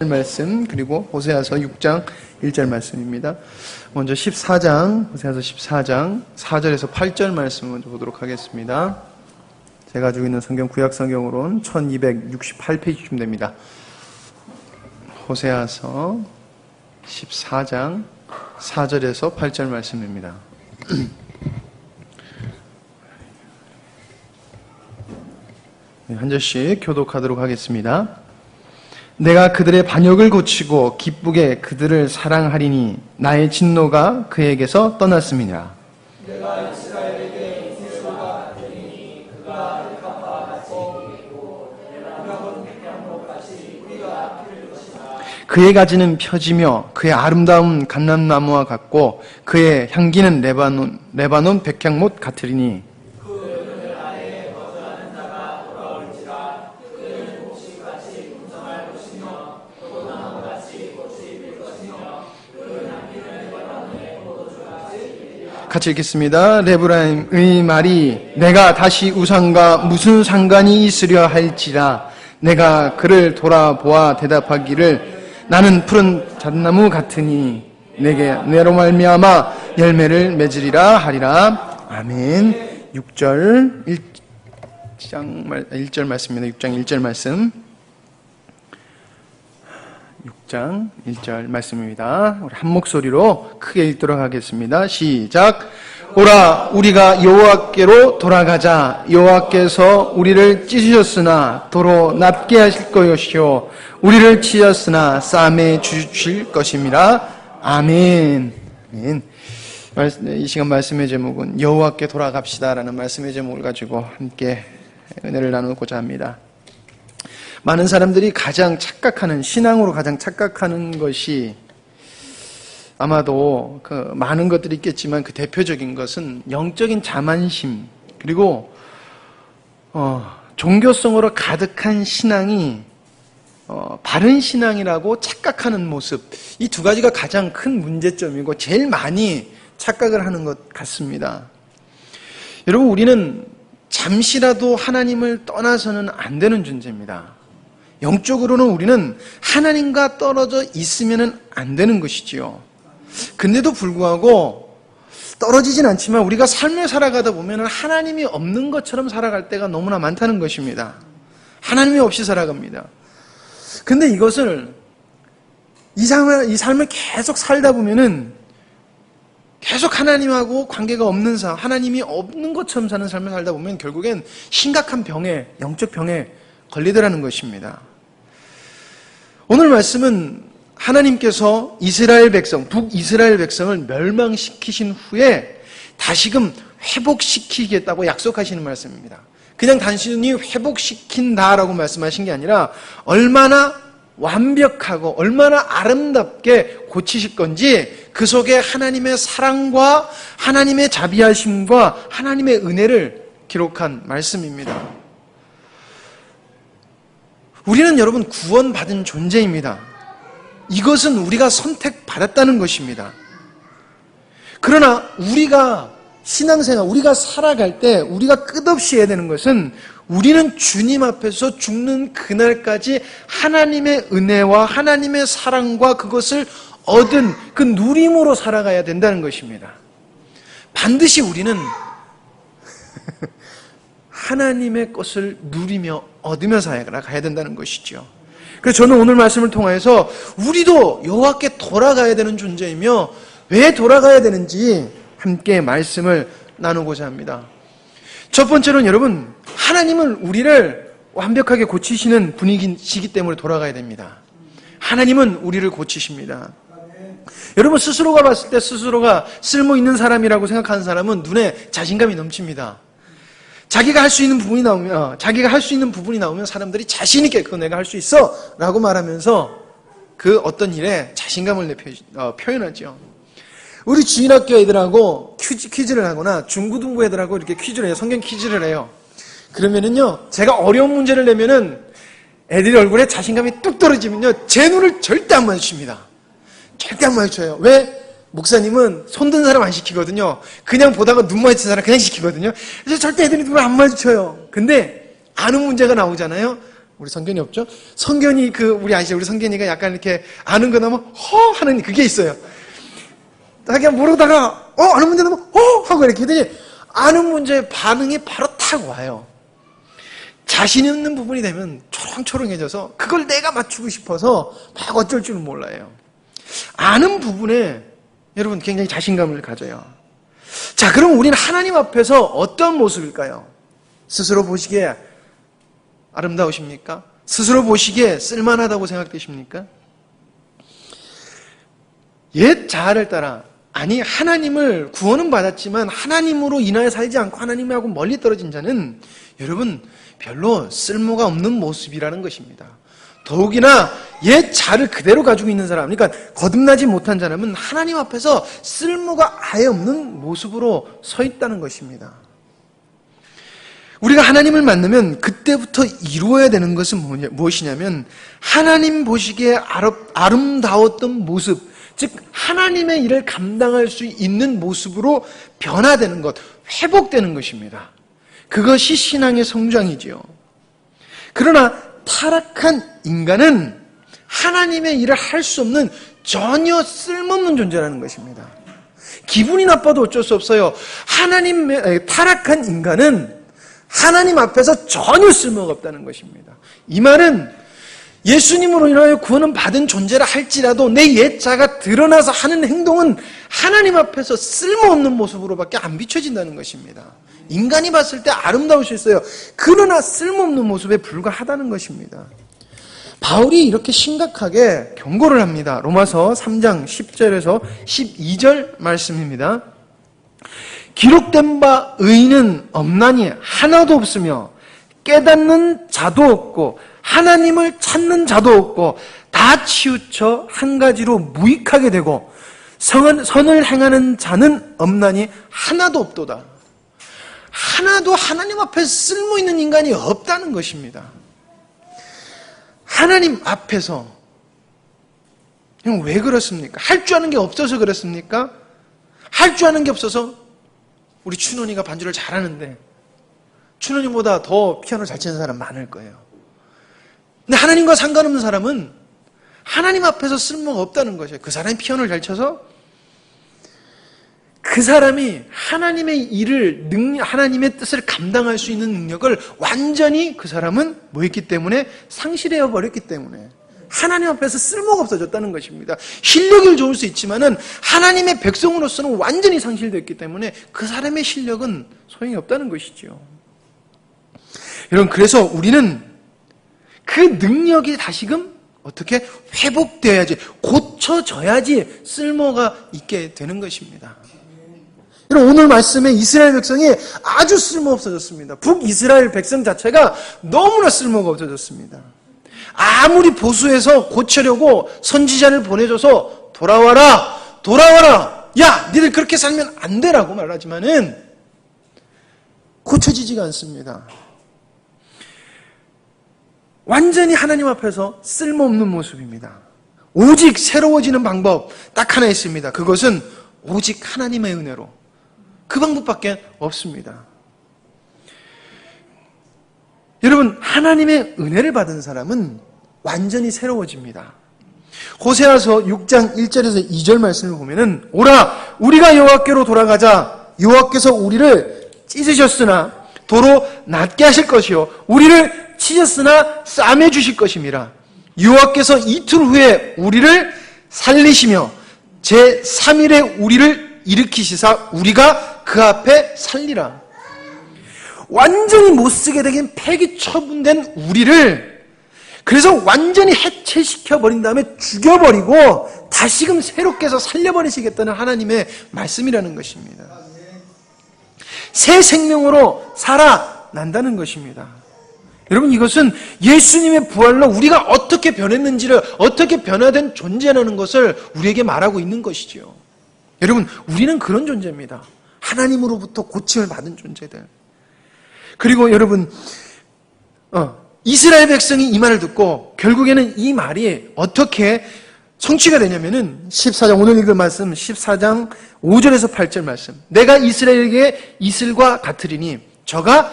말씀, 그리고 호세아서 6장 1절 말씀입니다. 먼저 14장, 호세아서 14장 4절에서 8절 말씀 먼저 보도록 하겠습니다. 제가 가지고 있는 성경 구약 성경으로는 1268페이지쯤 됩니다. 호세아서 14장 4절에서 8절 말씀입니다. 한 절씩 교독하도록 하겠습니다. 내가 그들의 반역을 고치고 기쁘게 그들을 사랑하리니 나의 진노가 그에게서 떠났음이니라. 내가 이스라엘에게 이세돌과 같으리니 그가 흑암과 같이 이기고 내가 본 백향목같이 뿌리가 피를 것이다. 그의 가지는 펴지며 그의 아름다움 감람나무와 같고 그의 향기는 레바논 백향목 같으리니 같이 읽겠습니다. 레브라임의 말이 내가 다시 우상과 무슨 상관이 있으려 할지라 내가 그를 돌아보아 대답하기를 나는 푸른 잣나무 같으니 내로 말미암아 열매를 맺으리라 하리라. 아멘. 1절 말씀입니다. 6장 1절 말씀. 6장 1절 말씀입니다. 우리 한 목소리로 크게 읽도록 하겠습니다. 시작. 오라 우리가 여호와께로 돌아가자. 여호와께서 우리를 찢으셨으나 도로 낫게 하실 것이요 우리를 치셨으나 싸매 주실 것임이라. 아멘. 아멘. 이 시간 말씀의 제목은 여호와께 돌아갑시다라는 말씀의 제목을 가지고 함께 은혜를 나누고자 합니다. 많은 사람들이 가장 착각하는, 신앙으로 가장 착각하는 것이 아마도 많은 것들이 있겠지만 그 대표적인 것은 영적인 자만심, 그리고 종교성으로 가득한 신앙이 바른 신앙이라고 착각하는 모습, 이 두 가지가 가장 큰 문제점이고 제일 많이 착각을 하는 것 같습니다. 여러분, 우리는 잠시라도 하나님을 떠나서는 안 되는 존재입니다. 영적으로는 우리는 하나님과 떨어져 있으면 안 되는 것이지요. 근데도 불구하고 떨어지진 않지만 우리가 삶을 살아가다 보면 하나님이 없는 것처럼 살아갈 때가 너무나 많다는 것입니다. 하나님이 없이 살아갑니다. 근데 이것을 이 삶을 계속 살다 보면은 계속 하나님하고 관계가 없는 삶, 하나님이 없는 것처럼 사는 삶을 살다 보면 결국엔 심각한 병에, 영적 병에 걸리더라는 것입니다. 오늘 말씀은 하나님께서 이스라엘 백성, 북이스라엘 백성을 멸망시키신 후에 다시금 회복시키겠다고 약속하시는 말씀입니다. 그냥 단순히 회복시킨다라고 말씀하신 게 아니라 얼마나 완벽하고 얼마나 아름답게 고치실 건지 그 속에 하나님의 사랑과 하나님의 자비하심과 하나님의 은혜를 기록한 말씀입니다. 우리는 여러분 구원받은 존재입니다. 이것은 우리가 선택받았다는 것입니다. 그러나 우리가 신앙생활, 우리가 살아갈 때 우리가 끝없이 해야 되는 것은 우리는 주님 앞에서 죽는 그날까지 하나님의 은혜와 하나님의 사랑과 그것을 얻은 그 누림으로 살아가야 된다는 것입니다. 반드시 우리는 하나님의 것을 누리며 얻으며 살아가야 된다는 것이죠. 그래서 저는 오늘 말씀을 통해서 우리도 여호와께 돌아가야 되는 존재이며 왜 돌아가야 되는지 함께 말씀을 나누고자 합니다. 첫 번째로는 여러분, 하나님은 우리를 완벽하게 고치시는 분이시기 때문에 돌아가야 됩니다. 하나님은 우리를 고치십니다. 여러분, 스스로가 봤을 때 스스로가 쓸모 있는 사람이라고 생각하는 사람은 눈에 자신감이 넘칩니다. 자기가 할 수 있는 부분이 나오면 사람들이 자신있게 그거 내가 할 수 있어 라고 말하면서 그 어떤 일에 자신감을 표현하죠. 우리 주일학교 애들하고 퀴즈를 하거나 중고등부 애들하고 이렇게 퀴즈를 해요. 성경 퀴즈를 해요. 그러면은요, 제가 어려운 문제를 내면은 애들이 얼굴에 자신감이 뚝 떨어지면요, 제 눈을 절대 안 마주칩니다. 절대 안 마주쳐요. 왜? 목사님은 손든 사람 안 시키거든요. 그냥 보다가 눈 마주친 사람 그냥 시키거든요. 그래서 절대 애들이 눈을 안 마주쳐요. 근데 아는 문제가 나오잖아요. 우리 성견이 없죠? 성견이 우리 아시죠? 우리 성견이가 약간 이렇게 아는 거 나면 허 하는 그게 있어요. 자기가 모르다가 아는 문제 나면 하고 이렇게 하더니 아는 문제의 반응이 바로 탁 와요. 자신 있는 부분이 되면 초롱초롱해져서 그걸 내가 맞추고 싶어서 막 어쩔 줄은 몰라요. 아는 부분에 여러분 굉장히 자신감을 가져요. 자, 그럼 우리는 하나님 앞에서 어떤 모습일까요? 스스로 보시기에 아름다우십니까? 스스로 보시기에 쓸만하다고 생각되십니까? 옛 자아를 따라, 아니 하나님을 구원은 받았지만 하나님으로 인하여 살지 않고 하나님하고 멀리 떨어진 자는 여러분 별로 쓸모가 없는 모습이라는 것입니다. 더욱이나 옛 자를 그대로 가지고 있는 사람, 그러니까 거듭나지 못한 사람은 하나님 앞에서 쓸모가 아예 없는 모습으로 서 있다는 것입니다. 우리가 하나님을 만나면 그때부터 이루어야 되는 것은 무엇이냐면 하나님 보시기에 아름다웠던 모습, 즉 하나님의 일을 감당할 수 있는 모습으로 변화되는 것, 회복되는 것입니다. 그것이 신앙의 성장이지요. 그러나 타락한 인간은 하나님의 일을 할 수 없는 전혀 쓸모없는 존재라는 것입니다. 기분이 나빠도 어쩔 수 없어요. 타락한 인간은 하나님 앞에서 전혀 쓸모가 없다는 것입니다. 이 말은 예수님으로 인하여 구원은 받은 존재라 할지라도 내 옛자가 드러나서 하는 행동은 하나님 앞에서 쓸모없는 모습으로밖에 안 비춰진다는 것입니다. 인간이 봤을 때 아름다울 수 있어요. 그러나 쓸모없는 모습에 불과하다는 것입니다. 바울이 이렇게 심각하게 경고를 합니다. 로마서 3장 10절에서 12절 말씀입니다. 기록된 바 의인은 없나니 하나도 없으며 깨닫는 자도 없고 하나님을 찾는 자도 없고 다 치우쳐 한 가지로 무익하게 되고 선을 행하는 자는 없나니 하나도 없도다. 하나도 하나님 앞에 쓸모있는 인간이 없다는 것입니다. 하나님 앞에서 왜 그렇습니까? 할 줄 아는 게 없어서 그렇습니까? 할 줄 아는 게 없어서 우리 춘원이가 반주를 잘하는데 춘원이보다 더 피아노 잘 치는 사람 많을 거예요. 근데 하나님과 상관없는 사람은 하나님 앞에서 쓸모가 없다는 것이에요. 그 사람이 피아노를 잘 쳐서 그 사람이 하나님의 일을, 하나님의 뜻을 감당할 수 있는 능력을 완전히 그 사람은 뭐 했기 때문에 상실해 버렸기 때문에 하나님 앞에서 쓸모가 없어졌다는 것입니다. 실력이 좋을 수 있지만은 하나님의 백성으로서는 완전히 상실됐기 때문에 그 사람의 실력은 소용이 없다는 것이죠. 여러분, 그래서 우리는 그 능력이 다시금 어떻게 회복되어야지, 고쳐져야지 쓸모가 있게 되는 것입니다. 여러분, 오늘 말씀에 이스라엘 백성이 아주 쓸모 없어졌습니다. 북이스라엘 백성 자체가 너무나 쓸모가 없어졌습니다. 아무리 보수해서 고치려고 선지자를 보내줘서 돌아와라, 야, 니들 그렇게 살면 안 되라고 말하지만은 고쳐지지가 않습니다. 완전히 하나님 앞에서 쓸모없는 모습입니다. 오직 새로워지는 방법 딱 하나 있습니다. 그것은 오직 하나님의 은혜로, 그 방법밖에 없습니다. 여러분, 하나님의 은혜를 받은 사람은 완전히 새로워집니다. 호세아서 6장 1절에서 2절 말씀을 보면은, 오라, 우리가 여호와께로 돌아가자. 여호와께서 우리를 찢으셨으나 도로 낫게 하실 것이요 우리를 치셨으나 싸매 주실 것임이라. 여호와께서 이틀 후에 우리를 살리시며 제3일에 우리를 일으키시사 우리가 그 앞에 살리라. 완전히 못쓰게 되긴 폐기 처분된 우리를 그래서 완전히 해체시켜버린 다음에 죽여버리고 다시금 새롭게 해서 살려버리시겠다는 하나님의 말씀이라는 것입니다. 새 생명으로 살아난다는 것입니다. 여러분, 이것은 예수님의 부활로 우리가 어떻게 변했는지를, 어떻게 변화된 존재라는 것을 우리에게 말하고 있는 것이지요. 여러분, 우리는 그런 존재입니다. 하나님으로부터 고침을 받은 존재들. 그리고 여러분, 이스라엘 백성이 이 말을 듣고 결국에는 이 말이 어떻게 성취가 되냐면은 14장, 오늘 읽을 말씀 14장 5절에서 8절 말씀. 내가 이스라엘에게 이슬과 같으리니 저가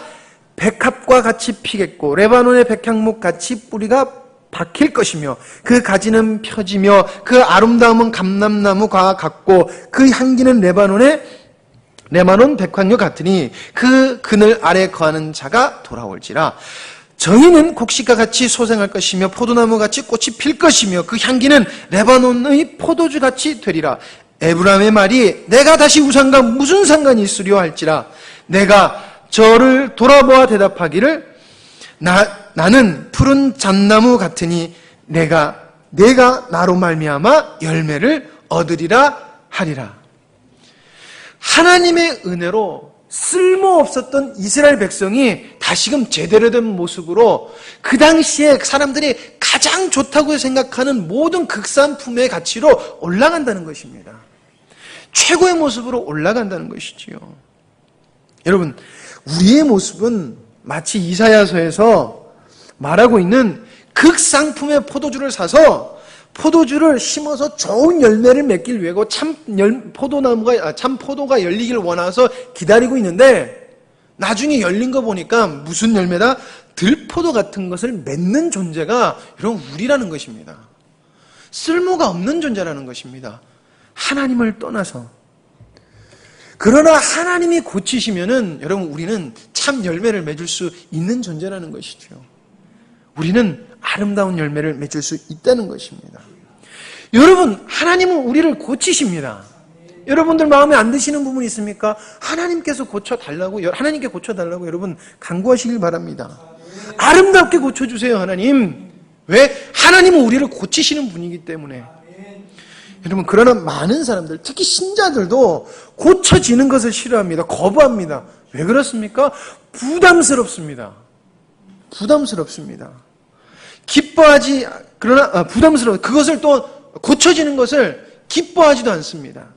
백합과 같이 피겠고 레바논의 백향목 같이 뿌리가 박힐 것이며 그 가지는 펴지며 그 아름다움은 감람나무와 같고 그 향기는 레바논 백향목 같으니 그 그늘 아래 거하는 자가 돌아올지라. 정의는 곡식과 같이 소생할 것이며 포도나무같이 꽃이 필 것이며 그 향기는 레바논의 포도주같이 되리라. 에브라임의 말이 내가 다시 우상과 무슨 상관이 있으려 할지라. 내가 저를 돌아보아 대답하기를 나는 푸른 잣나무 같으니 내가 나로 말미암아 열매를 얻으리라 하리라. 하나님의 은혜로 쓸모없었던 이스라엘 백성이 다시금 제대로 된 모습으로 그 당시에 사람들이 가장 좋다고 생각하는 모든 극산품의 가치로 올라간다는 것입니다. 최고의 모습으로 올라간다는 것이지요. 여러분, 우리의 모습은 마치 이사야서에서 말하고 있는 극상품의 포도주를 사서 포도주를 심어서 좋은 열매를 맺길 위하고 참 포도가 열리길 원해서 기다리고 있는데 나중에 열린 거 보니까 무슨 열매다? 들포도 같은 것을 맺는 존재가 여러분 우리라는 것입니다. 쓸모가 없는 존재라는 것입니다. 하나님을 떠나서. 그러나 하나님이 고치시면은 여러분 우리는 참 열매를 맺을 수 있는 존재라는 것이죠. 우리는 아름다운 열매를 맺을 수 있다는 것입니다. 여러분, 하나님은 우리를 고치십니다. 여러분들 마음에 안 드시는 부분이 있습니까? 하나님께 고쳐달라고 여러분 간구하시길 바랍니다. 아름답게 고쳐주세요, 하나님. 왜? 하나님은 우리를 고치시는 분이기 때문에. 여러분, 그러나 많은 사람들, 특히 신자들도 고쳐지는 것을 싫어합니다. 거부합니다. 왜 그렇습니까? 부담스럽습니다. 그것을 또 고쳐지는 것을 기뻐하지도 않습니다.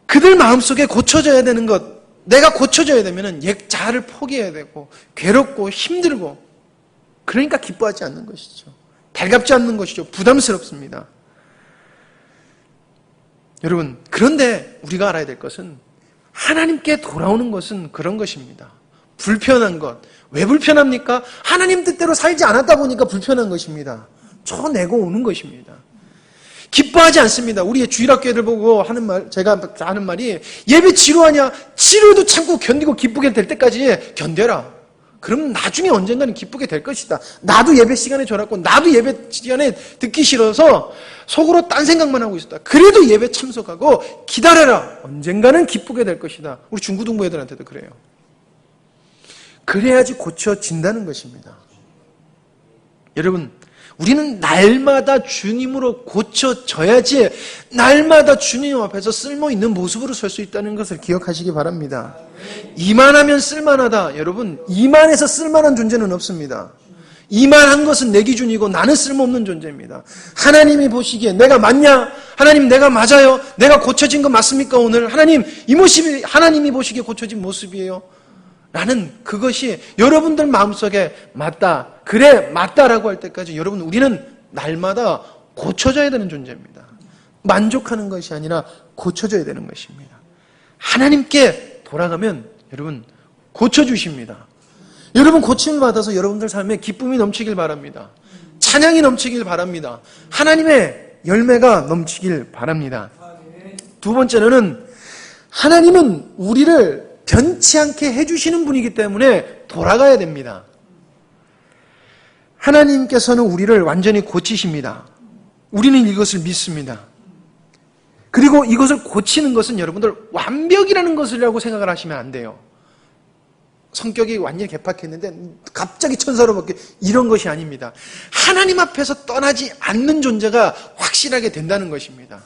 그들 마음속에 고쳐져야 되는 것, 내가 고쳐져야 되면은 옛 자아를 포기해야 되고, 괴롭고 힘들고, 그러니까 기뻐하지 않는 것이죠. 달갑지 않는 것이죠. 부담스럽습니다. 여러분, 그런데 우리가 알아야 될 것은 하나님께 돌아오는 것은 그런 것입니다. 불편한 것. 왜 불편합니까? 하나님 뜻대로 살지 않았다 보니까 불편한 것입니다. 쳐내고 오는 것입니다. 기뻐하지 않습니다. 우리의 주일학교들 보고 제가 하는 말이 예배 지루하냐? 지루도 참고 견디고 기쁘게 될 때까지 견뎌라. 그럼 나중에 언젠가는 기쁘게 될 것이다. 나도 예배 시간에 졸았고 나도 예배 시간에 듣기 싫어서 속으로 딴 생각만 하고 있었다. 그래도 예배 참석하고 기다려라. 언젠가는 기쁘게 될 것이다. 우리 중고등부 애들한테도 그래요. 그래야지 고쳐진다는 것입니다. 여러분, 우리는 날마다 주님으로 고쳐져야지 날마다 주님 앞에서 쓸모있는 모습으로 설 수 있다는 것을 기억하시기 바랍니다. 이만하면 쓸만하다. 여러분, 이만해서 쓸만한 존재는 없습니다. 이만한 것은 내 기준이고 나는 쓸모없는 존재입니다. 하나님이 보시기에 내가 맞냐? 하나님 내가 맞아요? 내가 고쳐진 거 맞습니까 오늘? 하나님 이 모습이 하나님이 보시기에 고쳐진 모습이에요? 라는 그것이 여러분들 마음속에 맞다, 그래 맞다라고 할 때까지 여러분 우리는 날마다 고쳐져야 되는 존재입니다. 만족하는 것이 아니라 고쳐져야 되는 것입니다. 하나님께 돌아가면 여러분 고쳐주십니다. 여러분 고침을 받아서 여러분들 삶에 기쁨이 넘치길 바랍니다. 찬양이 넘치길 바랍니다. 하나님의 열매가 넘치길 바랍니다. 두 번째로는 하나님은 우리를 변치 않게 해주시는 분이기 때문에 돌아가야 됩니다. 하나님께서는 우리를 완전히 고치십니다. 우리는 이것을 믿습니다. 그리고 이것을 고치는 것은 여러분들 완벽이라는 것이라고 생각을 하시면 안 돼요. 성격이 완전히 개팍했는데 갑자기 천사로 바뀌어 이런 것이 아닙니다. 하나님 앞에서 떠나지 않는 존재가 확실하게 된다는 것입니다.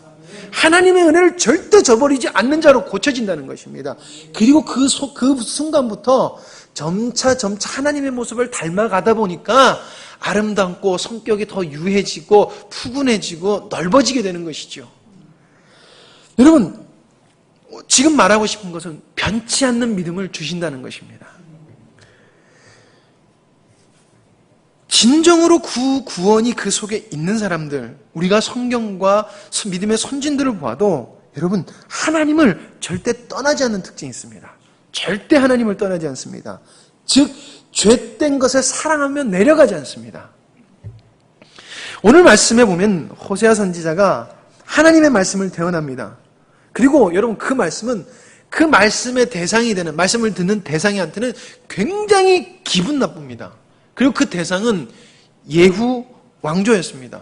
하나님의 은혜를 절대 저버리지 않는 자로 고쳐진다는 것입니다. 그리고 그 순간부터 점차 하나님의 모습을 닮아가다 보니까 아름답고 성격이 더 유해지고 푸근해지고 넓어지게 되는 것이죠. 여러분, 지금 말하고 싶은 것은 변치 않는 믿음을 주신다는 것입니다. 진정으로 구원이 그 속에 있는 사람들, 우리가 성경과 믿음의 선진들을 보아도 여러분 하나님을 절대 떠나지 않는 특징이 있습니다. 절대 하나님을 떠나지 않습니다. 즉 죄된 것을 사랑하며 내려가지 않습니다. 오늘 말씀에 보면 호세아 선지자가 하나님의 말씀을 대언합니다. 그리고 여러분 그 말씀은 그 말씀의 대상이 되는, 말씀을 듣는 대상한테는 굉장히 기분 나쁩니다. 그리고 그 대상은 예후 왕조였습니다.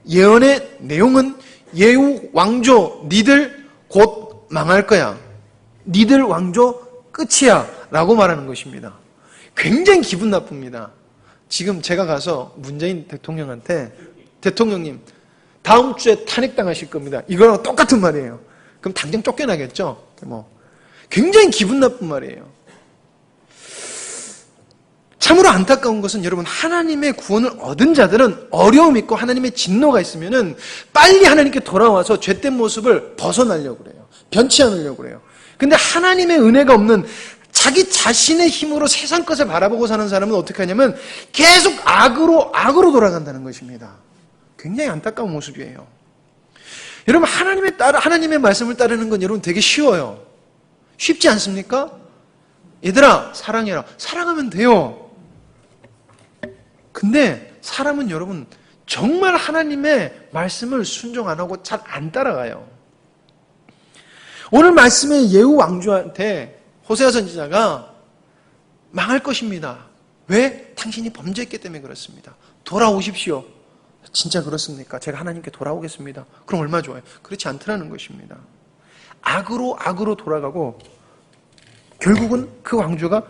예언의 내용은 예후 왕조, 니들 곧 망할 거야. 니들 왕조 끝이야. 라고 말하는 것입니다. 굉장히 기분 나쁩니다. 지금 제가 가서 문재인 대통령한테 대통령님 다음 주에 탄핵당하실 겁니다. 이거랑 똑같은 말이에요. 그럼 당장 쫓겨나겠죠. 굉장히 기분 나쁜 말이에요. 참으로 안타까운 것은 여러분 하나님의 구원을 얻은 자들은 어려움 있고 하나님의 진노가 있으면은 빨리 하나님께 돌아와서 죄된 모습을 벗어나려고 그래요. 변치 않으려고 그래요. 근데 하나님의 은혜가 없는 자기 자신의 힘으로 세상 것을 바라보고 사는 사람은 어떻게 하냐면 계속 악으로 돌아간다는 것입니다. 굉장히 안타까운 모습이에요. 여러분 하나님의 말씀을 따르는 건 여러분 되게 쉬워요. 쉽지 않습니까? 얘들아 사랑해라. 사랑하면 돼요. 근데 사람은 여러분 정말 하나님의 말씀을 순종 안 하고 잘 안 따라가요. 오늘 말씀의 예후 왕조한테 호세아 선지자가 망할 것입니다. 왜? 당신이 범죄했기 때문에 그렇습니다. 돌아오십시오. 진짜 그렇습니까? 제가 하나님께 돌아오겠습니다. 그럼 얼마나 좋아요. 그렇지 않더라는 것입니다. 악으로 돌아가고 결국은 그 왕조가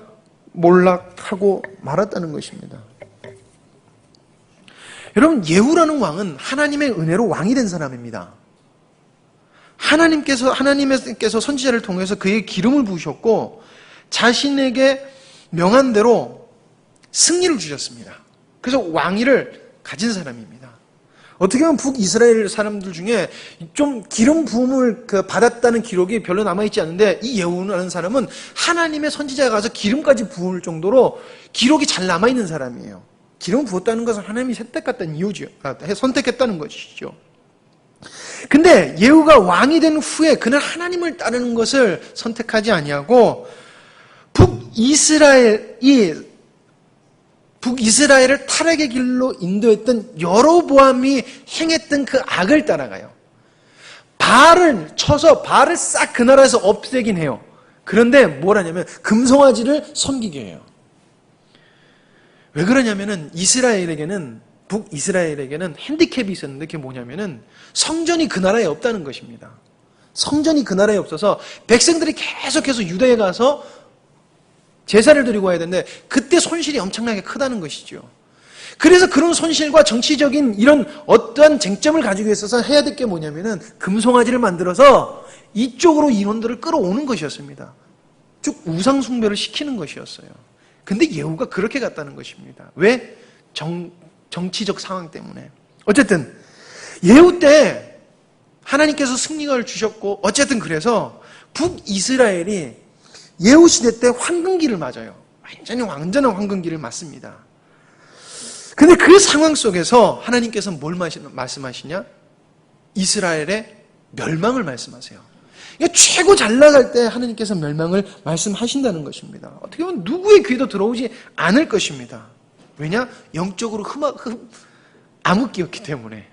몰락하고 말았다는 것입니다. 여러분 예후라는 왕은 하나님의 은혜로 왕이 된 사람입니다. 하나님께서 선지자를 통해서 그에게 기름을 부으셨고 자신에게 명한 대로 승리를 주셨습니다. 그래서 왕위를 가진 사람입니다. 어떻게 보면 북이스라엘 사람들 중에 좀 기름 부음을 받았다는 기록이 별로 남아있지 않은데 이 예후라는 사람은 하나님의 선지자가 가서 기름까지 부을 정도로 기록이 잘 남아있는 사람이에요. 기름 부었다는 것은 하나님이 선택했다는 이유죠. 선택했다는 것이죠. 근데 예후가 왕이 된 후에 그는 하나님을 따르는 것을 선택하지 아니하고 북이스라엘을 타락의 길로 인도했던 여로보암이 행했던 그 악을 따라가요. 바알을 쳐서 바알을 싹 그 나라에서 없애긴 해요. 그런데 뭘 하냐면 금송아지를 섬기게 해요. 왜 그러냐면은 북이스라엘에게는 핸디캡이 있었는데 그게 뭐냐면은 성전이 그 나라에 없다는 것입니다. 성전이 그 나라에 없어서 백성들이 계속해서 유대에 가서 제사를 드리고 와야 되는데 그때 손실이 엄청나게 크다는 것이죠. 그래서 그런 손실과 정치적인 이런 어떠한 쟁점을 가지고 있어서 해야 될 게 뭐냐면은 금송아지를 만들어서 이쪽으로 인원들을 끌어오는 것이었습니다. 쭉 우상 숭배를 시키는 것이었어요. 근데 예후가 그렇게 갔다는 것입니다. 왜? 정치적 상황 때문에. 어쨌든 예후 때 하나님께서 승리를 주셨고 어쨌든 그래서 북이스라엘이 예후 시대 때 황금기를 맞아요. 완전한 황금기를 맞습니다. 근데 그 상황 속에서 하나님께서 뭘 말씀하시냐? 이스라엘의 멸망을 말씀하세요. 그러니까 최고 잘 나갈 때 하나님께서 멸망을 말씀하신다는 것입니다. 어떻게 보면 누구의 귀에도 들어오지 않을 것입니다. 왜냐? 영적으로 암흑기였기 때문에.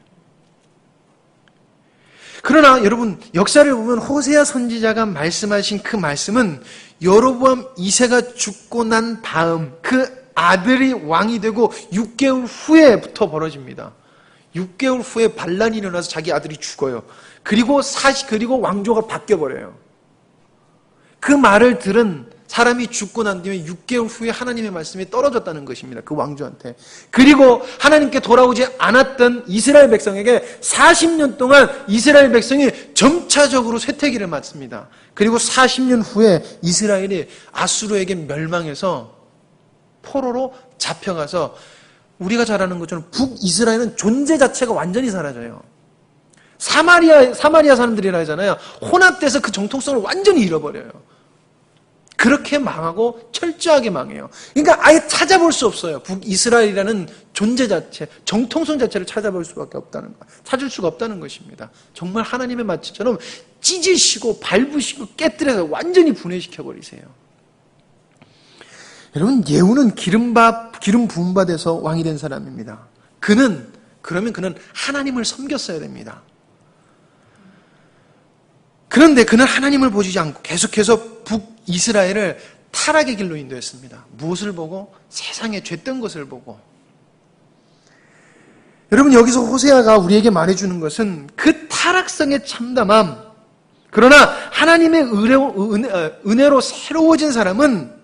그러나 여러분 역사를 보면 호세아 선지자가 말씀하신 그 말씀은 여로보암 2세가 죽고 난 다음 그 아들이 왕이 되고 6개월 후에부터 벌어집니다. 6개월 후에 반란이 일어나서 자기 아들이 죽어요. 그리고 왕조가 바뀌어버려요. 그 말을 들은 사람이 죽고 난 뒤에 6개월 후에 하나님의 말씀이 떨어졌다는 것입니다. 그 왕조한테. 그리고 하나님께 돌아오지 않았던 이스라엘 백성에게 40년 동안 이스라엘 백성이 점차적으로 쇠퇴기를 맞습니다. 그리고 40년 후에 이스라엘이 아수르에게 멸망해서 포로로 잡혀가서 우리가 잘 아는 것처럼 북이스라엘은 존재 자체가 완전히 사라져요. 사마리아 사람들이라 하잖아요. 혼합돼서 그 정통성을 완전히 잃어버려요. 그렇게 망하고 철저하게 망해요. 그러니까 아예 찾아볼 수 없어요. 북이스라엘이라는 존재 자체, 정통성 자체를 찾을 수가 없다는 것입니다. 정말 하나님의 마치처럼 찢으시고 밟으시고 깨뜨려서 완전히 분해시켜 버리세요. 여러분, 예후는 기름 부은 바 돼서 왕이 된 사람입니다. 그는 하나님을 섬겼어야 됩니다. 그런데 그는 하나님을 보지 않고 계속해서 북이스라엘을 타락의 길로 인도했습니다. 무엇을 보고? 세상에 죄된 것을 보고. 여러분, 여기서 호세아가 우리에게 말해주는 것은 그 타락성의 참담함, 그러나 하나님의 은혜로 새로워진 사람은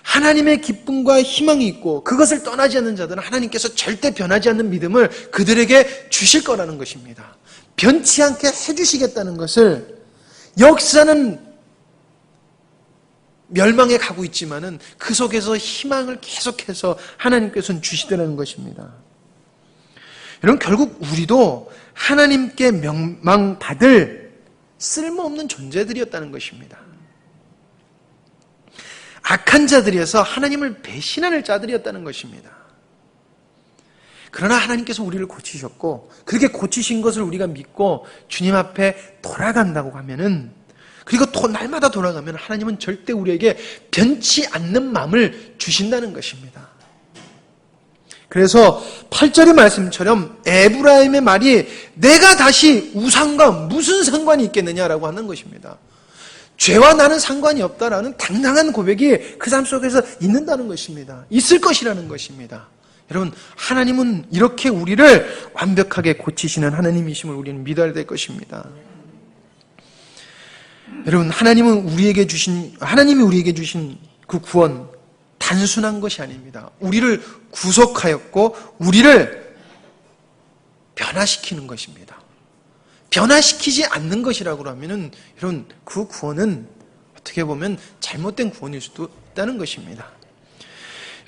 하나님의 기쁨과 희망이 있고 그것을 떠나지 않는 자들은 하나님께서 절대 변하지 않는 믿음을 그들에게 주실 거라는 것입니다. 변치 않게 해주시겠다는 것을, 역사는 멸망에 가고 있지만은 그 속에서 희망을 계속해서 하나님께서는 주시더라는 것입니다. 여러분, 결국 우리도 하나님께 명망받을 쓸모없는 존재들이었다는 것입니다. 악한 자들이어서 하나님을 배신하는 자들이었다는 것입니다. 그러나 하나님께서 우리를 고치셨고, 그렇게 고치신 것을 우리가 믿고 주님 앞에 돌아간다고 하면은, 그리고 또 날마다 돌아가면 하나님은 절대 우리에게 변치 않는 마음을 주신다는 것입니다. 그래서 8절의 말씀처럼 에브라임의 말이 내가 다시 우상과 무슨 상관이 있겠느냐라고 하는 것입니다. 죄와 나는 상관이 없다라는 당당한 고백이 그 삶 속에서 있는다는 것입니다. 있을 것이라는 것입니다. 여러분, 하나님은 이렇게 우리를 완벽하게 고치시는 하나님이심을 우리는 믿어야 될 것입니다. 여러분, 하나님이 우리에게 주신 그 구원, 단순한 것이 아닙니다. 우리를 구속하였고 우리를 변화시키는 것입니다. 변화시키지 않는 것이라고 하면은, 여러분, 그 구원은 어떻게 보면 잘못된 구원일 수도 있다는 것입니다.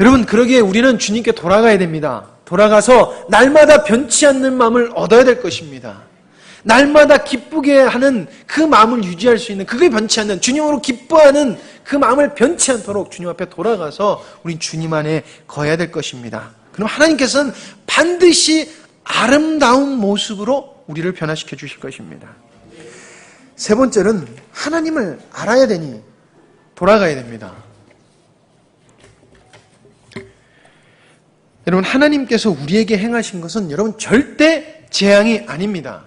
여러분, 그러기에 우리는 주님께 돌아가야 됩니다. 돌아가서 날마다 변치 않는 마음을 얻어야 될 것입니다. 날마다 기쁘게 하는 그 마음을 유지할 수 있는, 그게 변치 않는, 주님으로 기뻐하는 그 마음을 변치 않도록 주님 앞에 돌아가서 우린 주님 안에 거해야 될 것입니다. 그럼 하나님께서는 반드시 아름다운 모습으로 우리를 변화시켜 주실 것입니다. 세 번째는 하나님을 알아야 되니 돌아가야 됩니다. 여러분, 하나님께서 우리에게 행하신 것은 여러분 절대 재앙이 아닙니다.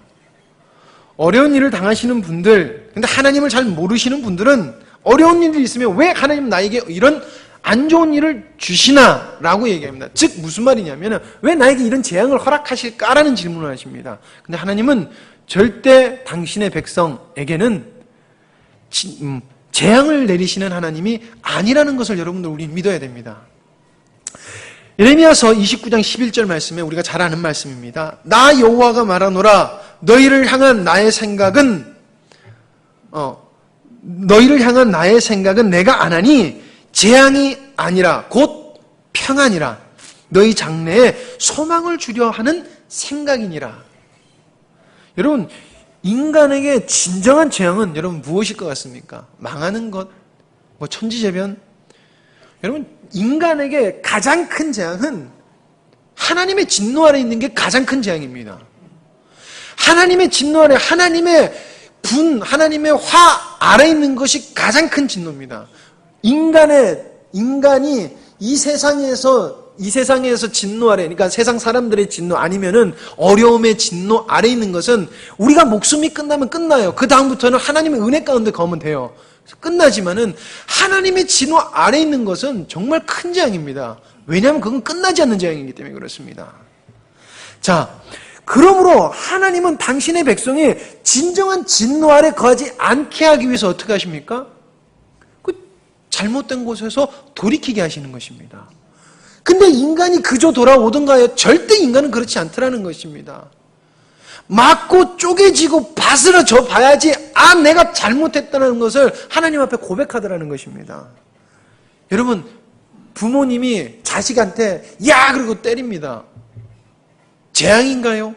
어려운 일을 당하시는 분들, 근데 하나님을 잘 모르시는 분들은 어려운 일이 있으면 왜 하나님 나에게 이런 안 좋은 일을 주시나? 라고 얘기합니다. 즉 무슨 말이냐면 왜 나에게 이런 재앙을 허락하실까라는 질문을 하십니다. 근데 하나님은 절대 당신의 백성에게는 재앙을 내리시는 하나님이 아니라는 것을 여러분들 우리는 믿어야 됩니다. 예레미야서 29장 11절 말씀에 우리가 잘 아는 말씀입니다. 나 여호와가 말하노라 너희를 향한 나의 생각은 내가 안 하니 재앙이 아니라 곧 평안이라 너희 장래에 소망을 주려 하는 생각이니라. 여러분, 인간에게 진정한 재앙은 여러분 무엇일 것 같습니까? 망하는 것, 천지재변. 여러분, 인간에게 가장 큰 재앙은 하나님의 진노 아래 있는 게 가장 큰 재앙입니다. 하나님의 진노 아래, 하나님의 분, 하나님의 화 아래 있는 것이 가장 큰 진노입니다. 인간이 이 세상에서 진노 아래, 그러니까 세상 사람들의 진노 아니면은 어려움의 진노 아래 있는 것은 우리가 목숨이 끝나면 끝나요. 그 다음부터는 하나님의 은혜 가운데 거면 돼요. 끝나지만은 하나님의 진노 아래 있는 것은 정말 큰 재앙입니다. 왜냐하면 그건 끝나지 않는 재앙이기 때문에 그렇습니다. 자, 그러므로 하나님은 당신의 백성이 진정한 진노 아래 거하지 않게 하기 위해서 어떻게 하십니까? 그 잘못된 곳에서 돌이키게 하시는 것입니다. 근데 인간이 그저 돌아오던가요? 절대 인간은 그렇지 않더라는 것입니다. 맞고 쪼개지고 바스러져 봐야지 내가 잘못했다는 것을 하나님 앞에 고백하더라는 것입니다. 여러분, 부모님이 자식한테 야 그러고 때립니다. 재앙인가요?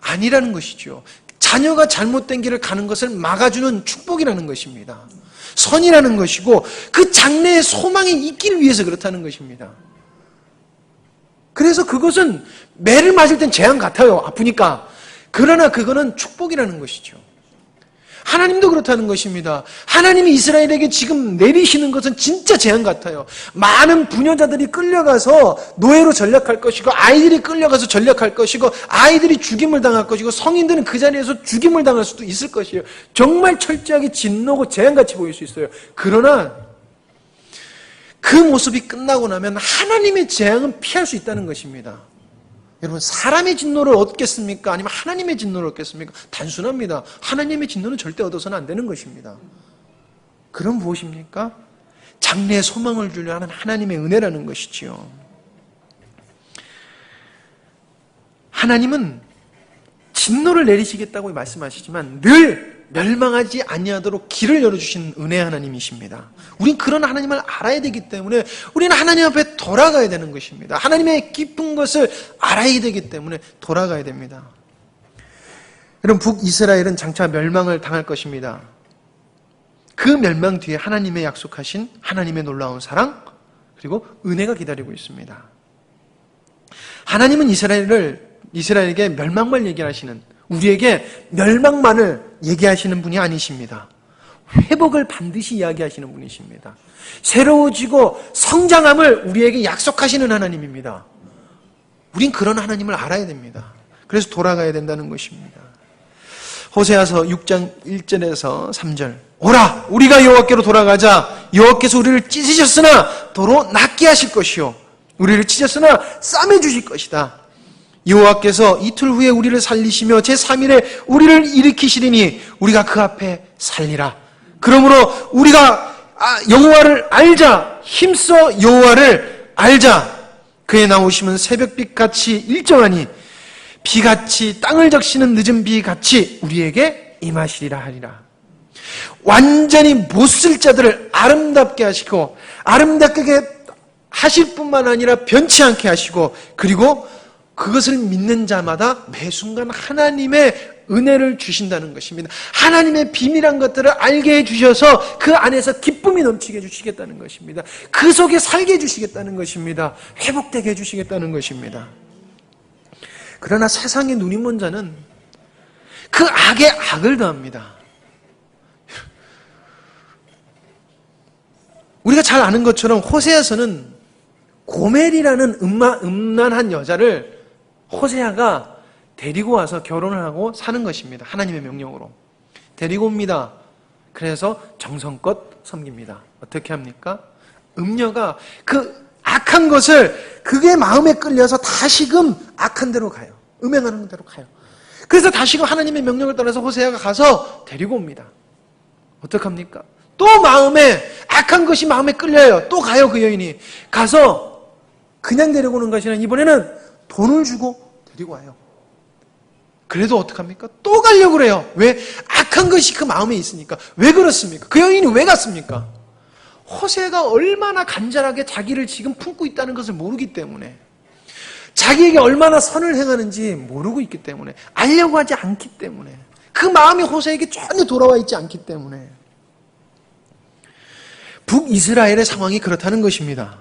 아니라는 것이죠. 자녀가 잘못된 길을 가는 것을 막아주는 축복이라는 것입니다. 선이라는 것이고 그 장래의 소망이 있기를 위해서 그렇다는 것입니다. 그래서 그것은 매를 맞을 땐 재앙 같아요. 아프니까. 그러나 그거는 축복이라는 것이죠. 하나님도 그렇다는 것입니다. 하나님이 이스라엘에게 지금 내리시는 것은 진짜 재앙 같아요. 많은 부녀자들이 끌려가서 노예로 전락할 것이고, 아이들이 끌려가서 전락할 것이고, 아이들이 죽임을 당할 것이고, 성인들은 그 자리에서 죽임을 당할 수도 있을 것이에요. 정말 철저하게 진노고 재앙같이 보일 수 있어요. 그러나 그 모습이 끝나고 나면 하나님의 재앙은 피할 수 있다는 것입니다. 여러분, 사람의 진노를 얻겠습니까? 아니면 하나님의 진노를 얻겠습니까? 단순합니다. 하나님의 진노는 절대 얻어서는 안 되는 것입니다. 그럼 무엇입니까? 장래에 소망을 주려 하는 하나님의 은혜라는 것이지요. 하나님은 진노를 내리시겠다고 말씀하시지만 늘 멸망하지 아니하도록 길을 열어주신 은혜 하나님이십니다. 우린 그런 하나님을 알아야 되기 때문에 우리는 하나님 앞에 돌아가야 되는 것입니다. 하나님의 깊은 것을 알아야 되기 때문에 돌아가야 됩니다. 여러분, 북이스라엘은 장차 멸망을 당할 것입니다. 그 멸망 뒤에 하나님의 약속하신 하나님의 놀라운 사랑 그리고 은혜가 기다리고 있습니다. 하나님은 이스라엘에게 멸망만 얘기하시는, 우리에게 멸망만을 얘기하시는 분이 아니십니다. 회복을 반드시 이야기하시는 분이십니다. 새로워지고 성장함을 우리에게 약속하시는 하나님입니다. 우린 그런 하나님을 알아야 됩니다. 그래서 돌아가야 된다는 것입니다. 호세아서 6장 1절에서 3절, 오라 우리가 여호와께로 돌아가자. 여호와께서 우리를 찢으셨으나 도로 낫게 하실 것이요 우리를 찢었으나 싸매 주실 것이다. 여호와께서 이틀 후에 우리를 살리시며 제3일에 우리를 일으키시리니 우리가 그 앞에 살리라. 그러므로 우리가 여호와를 알자. 힘써 여호와를 알자. 그의 나오심은 새벽빛같이 일정하니 비같이 땅을 적시는 늦은 비같이 우리에게 임하시리라 하리라. 완전히 못쓸 자들을 아름답게 하시고 아름답게 하실 뿐만 아니라 변치 않게 하시고, 그리고 그것을 믿는 자마다 매 순간 하나님의 은혜를 주신다는 것입니다. 하나님의 비밀한 것들을 알게 해주셔서 그 안에서 기쁨이 넘치게 해주시겠다는 것입니다. 그 속에 살게 해주시겠다는 것입니다. 회복되게 해주시겠다는 것입니다. 그러나 세상의 눈이 먼 자는 그 악에 악을 더합니다. 우리가 잘 아는 것처럼 호세아서는 고멜이라는 음란한 여자를 호세아가 데리고 와서 결혼을 하고 사는 것입니다. 하나님의 명령으로 데리고 옵니다. 그래서 정성껏 섬깁니다. 어떻게 합니까? 음녀가 그 악한 것을 그게 마음에 끌려서 다시금 악한 대로 가요. 음행하는 대로 가요. 그래서 다시금 하나님의 명령을 따라서 호세아가 가서 데리고 옵니다. 어떡합니까? 또 마음에 악한 것이 마음에 끌려요. 또 가요. 그 여인이 가서 그냥 데리고 오는 것이 아니라 이번에는 돈을 주고 데리고 와요. 그래도 어떡합니까? 또 가려고 그래요. 왜? 악한 것이 그 마음에 있으니까. 왜 그렇습니까? 그 여인이 왜 갔습니까? 호세아가 얼마나 간절하게 자기를 지금 품고 있다는 것을 모르기 때문에, 자기에게 얼마나 선을 행하는지 모르고 있기 때문에, 알려고 하지 않기 때문에, 그 마음이 호세아에게 전혀 돌아와 있지 않기 때문에 북이스라엘의 상황이 그렇다는 것입니다.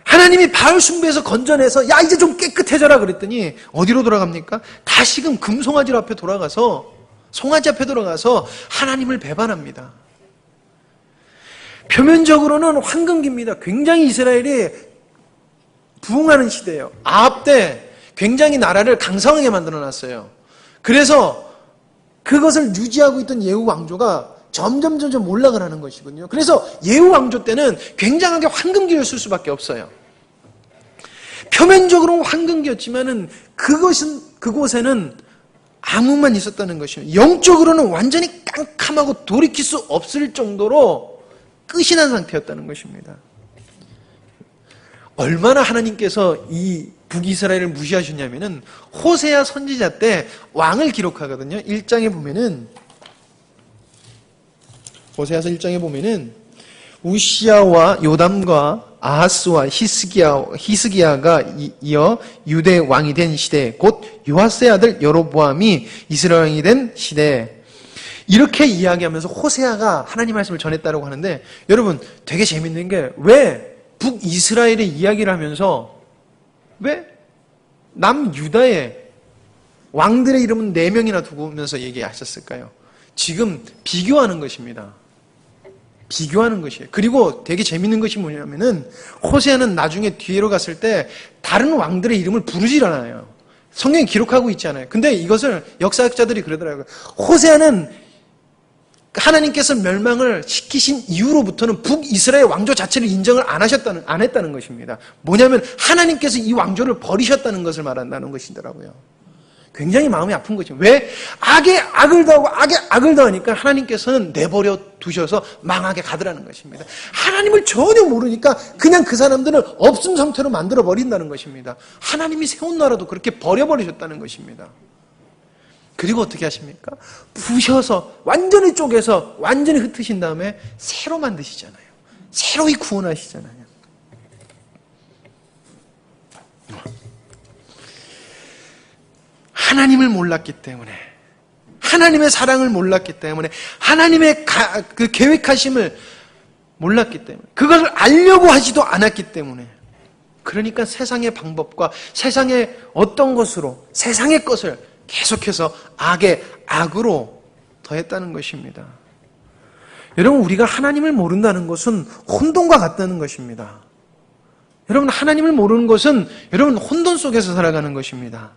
하나님이 바알 숭배에서 건져내서 야 이제 좀 깨끗해져라 그랬더니 어디로 돌아갑니까? 다시금 금송아지 앞에 돌아가서, 송아지 앞에 돌아가서 하나님을 배반합니다. 표면적으로는 황금기입니다. 굉장히 이스라엘이 부흥하는 시대예요. 아합 때 굉장히 나라를 강성하게 만들어놨어요. 그래서 그것을 유지하고 있던 예후 왕조가 점점 올라가는 것이군요. 그래서 예후 왕조 때는 굉장하게 황금기를 쓸 수밖에 없어요. 표면적으로는 황금기였지만은 그곳에는 암흑만 있었다는 것이에요. 영적으로는 완전히 깜깜하고 돌이킬 수 없을 정도로 끝이 난 상태였다는 것입니다. 얼마나 하나님께서 이 북이스라엘을 무시하셨냐면은 호세아 선지자 때 왕을 기록하거든요. 1장에 보면은, 호세아서 1장에 보면은 우시야와 요담과 아하스와 히스기야가 이어 유대 왕이 된 시대, 곧 요아스의 아들 여로보암이 이스라엘 왕이 된 시대, 이렇게 이야기하면서 호세아가 하나님 말씀을 전했다고 하는데, 여러분 되게 재밌는 게, 왜 북이스라엘의 이야기를 하면서 왜 남유다의 왕들의 이름은 4명이나 두면서 얘기하셨을까요? 지금 비교하는 것입니다. 비교하는 것이에요. 그리고 되게 재밌는 것이 뭐냐면은 호세아는 나중에 뒤로 갔을 때 다른 왕들의 이름을 부르질 않아요. 성경에 기록하고 있지 않아요. 근데 이것을 역사학자들이 그러더라고요. 호세아는 하나님께서 멸망을 시키신 이후로부터는 북이스라엘 왕조 자체를 인정을 안 했다는 것입니다. 뭐냐면 하나님께서 이 왕조를 버리셨다는 것을 말한다는 것이더라고요. 굉장히 마음이 아픈 거죠. 왜? 악에 악을 더하고 악에 악을 더하니까 하나님께서는 내버려 두셔서 망하게 가더라는 것입니다. 하나님을 전혀 모르니까 그냥 그 사람들은 없음 상태로 만들어 버린다는 것입니다. 하나님이 세운 나라도 그렇게 버려버리셨다는 것입니다. 그리고 어떻게 하십니까? 부셔서 완전히 쪼개서 완전히 흩으신 다음에 새로 만드시잖아요. 새로이 구원하시잖아요. 하나님을 몰랐기 때문에, 하나님의 사랑을 몰랐기 때문에, 하나님의 그 계획하심을 몰랐기 때문에, 그것을 알려고 하지도 않았기 때문에, 그러니까 세상의 방법과 세상의 어떤 것으로, 세상의 것을 계속해서 악에 악으로 더했다는 것입니다. 여러분, 우리가 하나님을 모른다는 것은 혼돈과 같다는 것입니다. 여러분, 하나님을 모르는 것은 여러분 혼돈 속에서 살아가는 것입니다.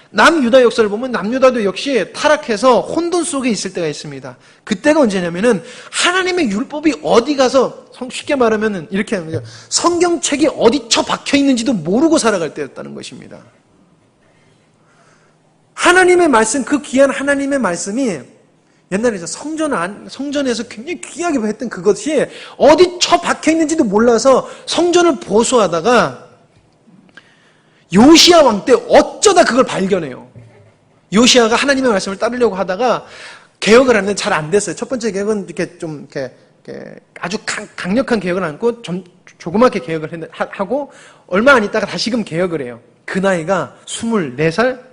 남유다 역사를 보면 남유다도 역시 타락해서 혼돈 속에 있을 때가 있습니다. 그때가 언제냐면은 하나님의 율법이 어디 가서, 쉽게 말하면 이렇게 하는 거죠. 성경책이 어디 처박혀 있는지도 모르고 살아갈 때였다는 것입니다. 하나님의 말씀, 그 귀한 하나님의 말씀이 옛날에 성전에서 굉장히 귀하게 했던 그것이 어디 처박혀 있는지도 몰라서 성전을 보수하다가 요시야 왕 때 어쩌다 그걸 발견해요. 요시야가 하나님의 말씀을 따르려고 하다가 개혁을 하는데 잘 안 됐어요. 첫 번째 개혁은 이렇게 아주 강력한 개혁을 않고 좀 조그맣게 개혁을 하고 얼마 안 있다가 다시금 개혁을 해요. 그 나이가 24살?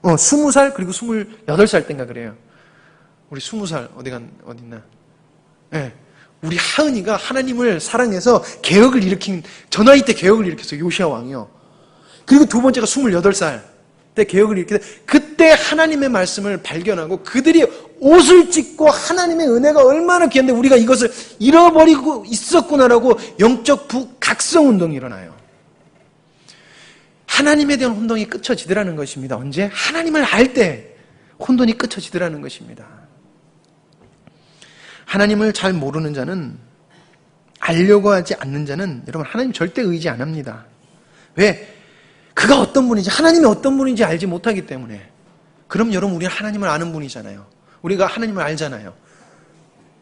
20살 그리고 28살 땐가 그래요. 우리 20살 어딨나? 네. 우리 하은이가 하나님을 사랑해서 개혁을 일으킨, 저 나이 때 개혁을 일으켰어요. 요시야 왕이요. 그리고 두 번째가 28살 때 개혁을 일으키다. 그때 하나님의 말씀을 발견하고 그들이 옷을 찢고 하나님의 은혜가 얼마나 귀한데 우리가 이것을 잃어버리고 있었구나라고 영적 부각성 운동이 일어나요. 하나님에 대한 혼돈이 끝쳐지더라는 것입니다. 언제? 하나님을 알 때 혼돈이 끝쳐지더라는 것입니다. 하나님을 잘 모르는 자는, 알려고 하지 않는 자는 여러분 하나님 절대 의지 안 합니다. 왜? 그가 어떤 분인지, 하나님이 어떤 분인지 알지 못하기 때문에. 그럼 여러분 우리는 하나님을 아는 분이잖아요. 우리가 하나님을 알잖아요.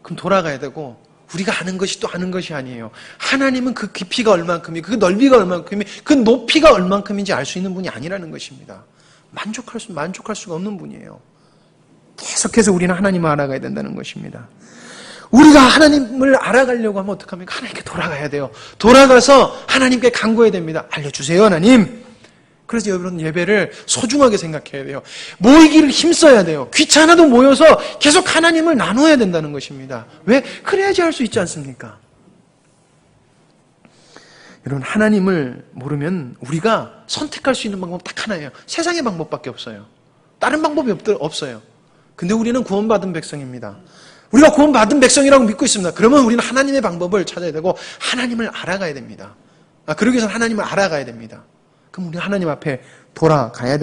그럼 돌아가야 되고, 우리가 아는 것이 또 아는 것이 아니에요. 하나님은 그 깊이가 얼만큼이고 그 넓이가 얼만큼이고 그 높이가 얼만큼인지 알 수 있는 분이 아니라는 것입니다. 만족할 수가 없는 분이에요. 계속해서 우리는 하나님을 알아가야 된다는 것입니다. 우리가 하나님을 알아가려고 하면 어떡합니까? 하나님께 돌아가야 돼요. 돌아가서 하나님께 간구해야 됩니다. 알려주세요, 하나님. 그래서 여러분 예배를 소중하게 생각해야 돼요. 모이기를 힘써야 돼요. 귀찮아도 모여서 계속 하나님을 나눠야 된다는 것입니다. 왜? 그래야지 할 수 있지 않습니까? 여러분 하나님을 모르면 우리가 선택할 수 있는 방법 딱 하나예요. 세상의 방법밖에 없어요. 다른 방법이 없어요. 근데 우리는 구원받은 백성입니다. 우리가 구원받은 백성이라고 믿고 있습니다. 그러면 우리는 하나님의 방법을 찾아야 되고 하나님을 알아가야 됩니다. 그러기 위해서는 하나님을 알아가야 됩니다. 그럼 우리는 하나님 앞에 돌아가야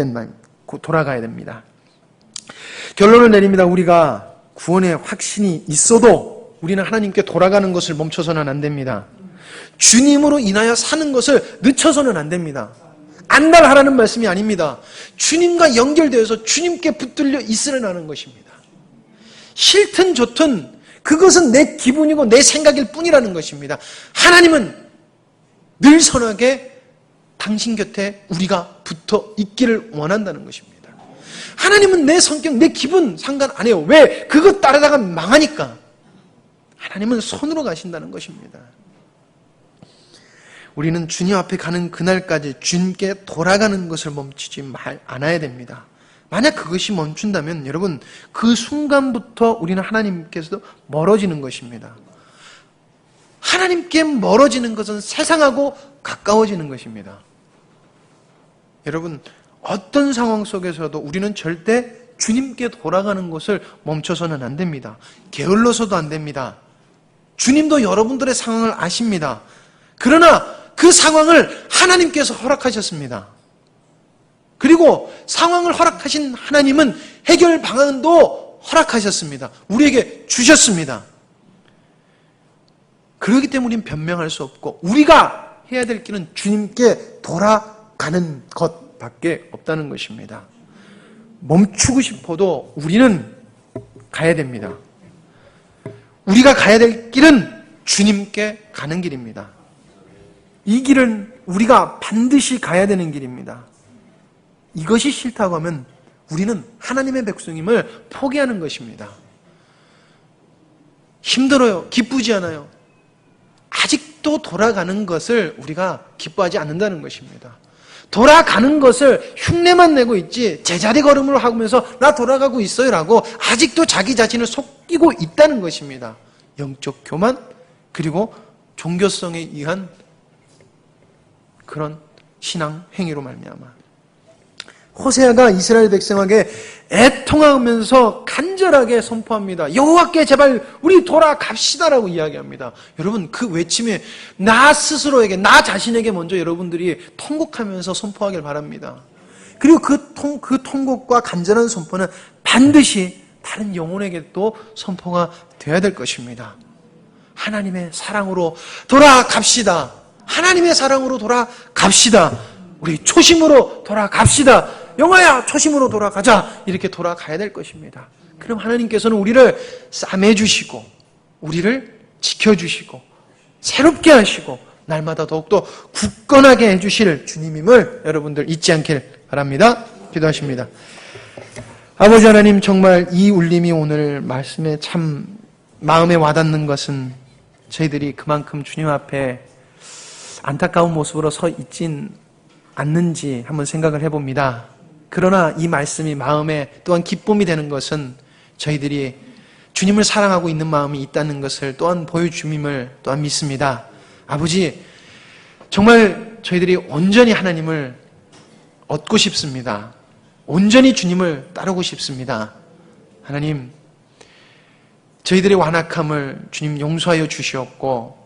됩니다. 결론을 내립니다. 우리가 구원의 확신이 있어도 우리는 하나님께 돌아가는 것을 멈춰서는 안 됩니다. 주님으로 인하여 사는 것을 늦춰서는 안 됩니다. 안달하라는 말씀이 아닙니다. 주님과 연결되어서 주님께 붙들려 있으라는 것입니다. 싫든 좋든 그것은 내 기분이고 내 생각일 뿐이라는 것입니다. 하나님은 늘 선하게 당신 곁에 우리가 붙어 있기를 원한다는 것입니다. 하나님은 내 성격, 내 기분 상관 안 해요. 왜? 그것 따르다가 망하니까. 하나님은 손으로 가신다는 것입니다. 우리는 주님 앞에 가는 그날까지 주님께 돌아가는 것을 멈추지 않아야 됩니다. 만약 그것이 멈춘다면 여러분 그 순간부터 우리는 하나님께서도 멀어지는 것입니다. 하나님께 멀어지는 것은 세상하고 가까워지는 것입니다. 여러분 어떤 상황 속에서도 우리는 절대 주님께 돌아가는 것을 멈춰서는 안 됩니다. 게을러서도 안 됩니다. 주님도 여러분들의 상황을 아십니다. 그러나 그 상황을 하나님께서 허락하셨습니다. 그리고 상황을 허락하신 하나님은 해결 방안도 허락하셨습니다. 우리에게 주셨습니다. 그렇기 때문에 우리는 변명할 수 없고 우리가 해야 될 길은 주님께 돌아가는 것밖에 없다는 것입니다. 멈추고 싶어도 우리는 가야 됩니다. 우리가 가야 될 길은 주님께 가는 길입니다. 이 길은 우리가 반드시 가야 되는 길입니다. 이것이 싫다고 하면 우리는 하나님의 백성임을 포기하는 것입니다. 힘들어요. 기쁘지 않아요. 아직도 돌아가는 것을 우리가 기뻐하지 않는다는 것입니다. 돌아가는 것을 흉내만 내고 있지 제자리 걸음을 하면서 나 돌아가고 있어요 라고 아직도 자기 자신을 속이고 있다는 것입니다. 영적 교만 그리고 종교성에 의한 그런 신앙 행위로 말미암아 호세아가 이스라엘 백성에게 애통하면서 간절하게 선포합니다. 여호와께 제발 우리 돌아갑시다라고 이야기합니다. 여러분 그 외침에 나 스스로에게 나 자신에게 먼저 여러분들이 통곡하면서 선포하길 바랍니다. 그리고 그 통곡과 간절한 선포는 반드시 다른 영혼에게 또 선포가 되어야 될 것입니다. 하나님의 사랑으로 돌아갑시다. 하나님의 사랑으로 돌아갑시다. 우리 초심으로 돌아갑시다. 영아야 초심으로 돌아가자. 이렇게 돌아가야 될 것입니다. 그럼 하나님께서는 우리를 싸매주시고 우리를 지켜주시고 새롭게 하시고 날마다 더욱더 굳건하게 해주실 주님임을 여러분들 잊지 않길 바랍니다. 기도하십니다. 아버지 하나님 정말 이 울림이 오늘 말씀에 참 마음에 와닿는 것은 저희들이 그만큼 주님 앞에 안타까운 모습으로 서 있진 않는지 한번 생각을 해봅니다. 그러나 이 말씀이 마음에 또한 기쁨이 되는 것은 저희들이 주님을 사랑하고 있는 마음이 있다는 것을 또한 보여줌임을 또한 믿습니다. 아버지, 정말 저희들이 온전히 하나님을 얻고 싶습니다. 온전히 주님을 따르고 싶습니다. 하나님, 저희들의 완악함을 주님 용서하여 주시옵고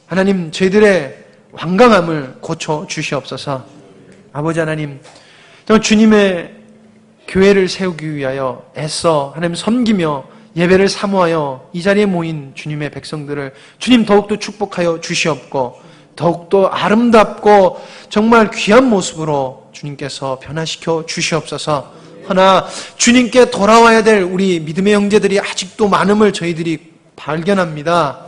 하나님, 저희들의 완강함을 고쳐 주시옵소서. 아버지 하나님, 주님의 교회를 세우기 위하여 애써 하나님 섬기며 예배를 사모하여 이 자리에 모인 주님의 백성들을 주님 더욱더 축복하여 주시옵고 더욱더 아름답고 정말 귀한 모습으로 주님께서 변화시켜 주시옵소서. 허나 주님께 돌아와야 될 우리 믿음의 형제들이 아직도 많음을 저희들이 발견합니다.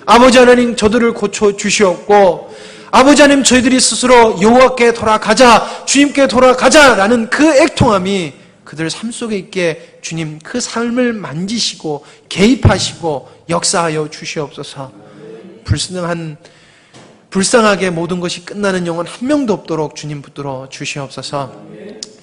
아버지 하나님, 저들을 고쳐 주시옵고 아버지 하나님, 저희들이 스스로 여호와께 돌아가자, 주님께 돌아가자라는 그 애통함이 그들 삶 속에 있게 주님 그 삶을 만지시고 개입하시고 역사하여 주시옵소서. 불쌍하게 모든 것이 끝나는 영혼 한 명도 없도록 주님 붙들어 주시옵소서.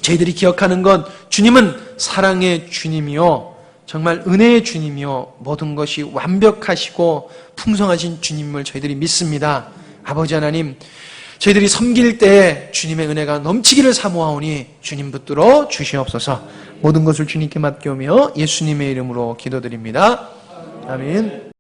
저희들이 기억하는 건 주님은 사랑의 주님이요 정말 은혜의 주님이요 모든 것이 완벽하시고 풍성하신 주님을 저희들이 믿습니다. 아버지 하나님, 저희들이 섬길 때에 주님의 은혜가 넘치기를 사모하오니 주님 붙들어 주시옵소서. 모든 것을 주님께 맡겨오며 예수님의 이름으로 기도드립니다. 아멘.